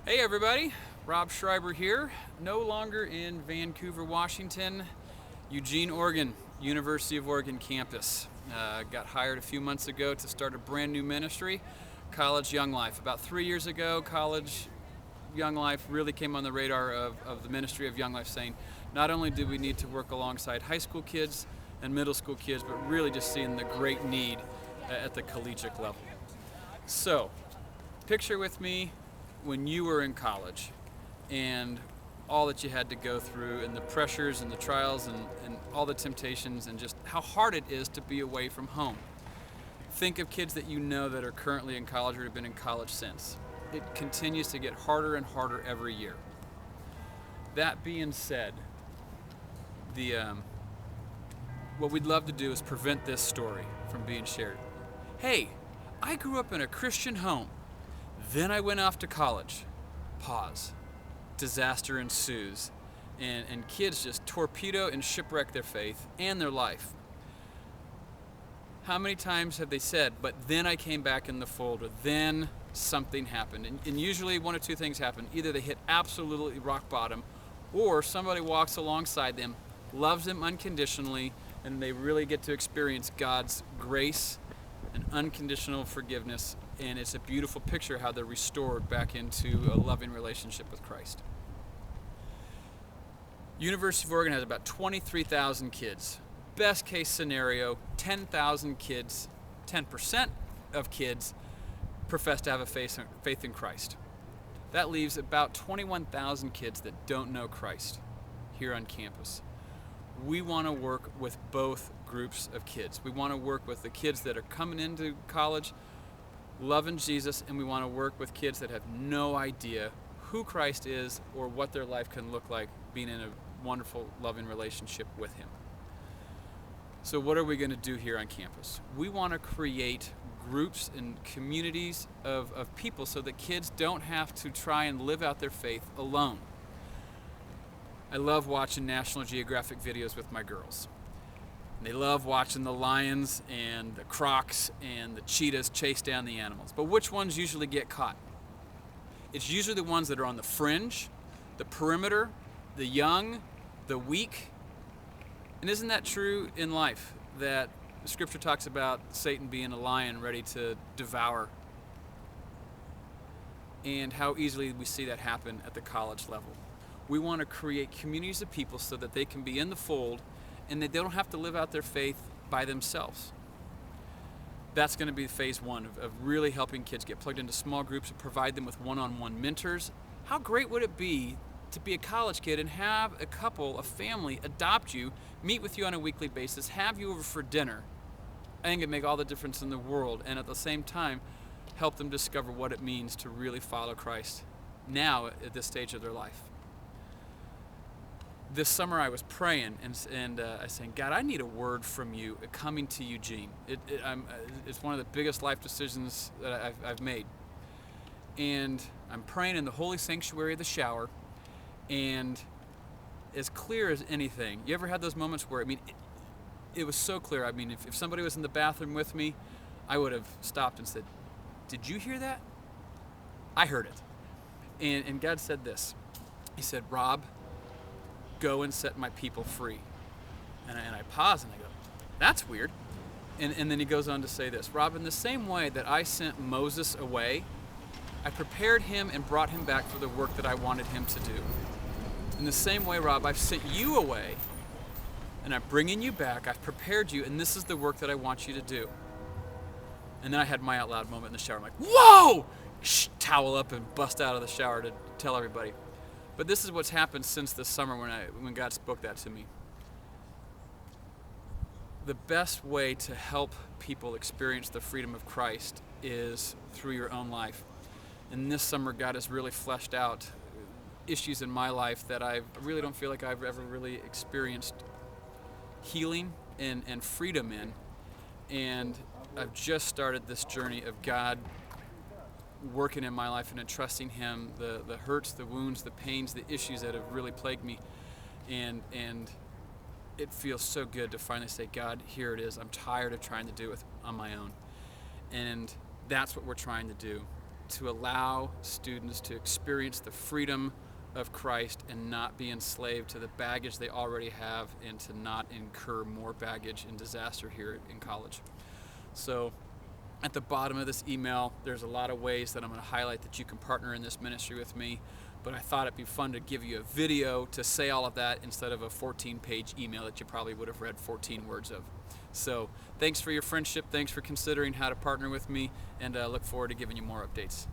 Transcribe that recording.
Hey everybody, Robb Schreiber here, no longer in Vancouver, Washington, Eugene, Oregon, University of Oregon campus. Got hired a few months ago to start a brand new ministry, College Young Life. About 3 years ago, College Young Life really came on the radar of the ministry of Young Life, saying not only do we need to work alongside high school kids and middle school kids, but really just seeing the great need at the collegiate level. So, picture with me when you were in college and all that you had to go through and the pressures and the trials and all the temptations and just how hard it is to be away from home. Think of kids that you know that are currently in college or have been in college since. It continues to get harder and harder every year. That being said, what we'd love to do is prevent this story from being shared. Hey, I grew up in a Christian home. Then I went off to college. Pause. Disaster ensues. And kids just torpedo and shipwreck their faith and their life. How many times have they said, but then I came back in the fold, or then something happened? And usually one of two things happen. Either they hit absolutely rock bottom, or somebody walks alongside them, loves them unconditionally, and they really get to experience God's grace and unconditional forgiveness. And it's a beautiful picture how they're restored back into a loving relationship with Christ. University of Oregon has about 23,000 kids. Best case scenario, 10,000 kids, 10% of kids profess to have a faith in Christ. That leaves about 21,000 kids that don't know Christ here on campus. We want to work with both groups of kids. We want to work with the kids that are coming into college loving Jesus, and we want to work with kids that have no idea who Christ is or what their life can look like being in a wonderful, loving relationship with Him. So what are we going to do here on campus? We want to create groups and communities of people so that kids don't have to try and live out their faith alone. I love watching National Geographic videos with my girls. They love watching the lions and the crocs and the cheetahs chase down the animals. But which ones usually get caught? It's usually the ones that are on the fringe, the perimeter, the young, the weak. And isn't that true in life? That Scripture talks about Satan being a lion ready to devour. And how easily we see that happen at the college level. We want to create communities of people so that they can be in the fold and they don't have to live out their faith by themselves. That's going to be phase one of really helping kids get plugged into small groups and provide them with one-on-one mentors. How great would it be to be a college kid and have a couple, a family, adopt you, meet with you on a weekly basis, have you over for dinner? I think it'd make all the difference in the world, and at the same time, help them discover what it means to really follow Christ now at this stage of their life. This summer I was praying and I was saying, God, I need a word from you coming to Eugene. It's one of the biggest life decisions that I've made. And I'm praying in the holy sanctuary of the shower, and as clear as anything. You ever had those moments where, it was so clear. If somebody was in the bathroom with me, I would have stopped and said, did you hear that? I heard it. And God said this. He said, Rob, go and set my people free. And I pause and I go, that's weird. And then he goes on to say this, Rob, in the same way that I sent Moses away, I prepared him and brought him back for the work that I wanted him to do. In the same way, Rob, I've sent you away and I'm bringing you back. I've prepared you, and this is the work that I want you to do. And then I had my out loud moment in the shower. I'm like, whoa! Towel up and bust out of the shower to tell everybody. But this is what's happened since this summer when God spoke that to me. The best way to help people experience the freedom of Christ is through your own life. And this summer, God has really fleshed out issues in my life that I really don't feel like I've ever really experienced healing and freedom in. And I've just started this journey of God working in my life and entrusting Him the hurts, the wounds, the pains, the issues that have really plagued me. And it feels so good to finally say, God, here it is. I'm tired of trying to do it on my own. And that's what we're trying to do. to allow students to experience the freedom of Christ and not be enslaved to the baggage they already have, and to not incur more baggage and disaster here in college. So at the bottom of this email, there's a lot of ways that I'm going to highlight that you can partner in this ministry with me, but I thought it'd be fun to give you a video to say all of that instead of a 14-page email that you probably would have read 14 words of. So thanks for your friendship, thanks for considering how to partner with me, and I look forward to giving you more updates.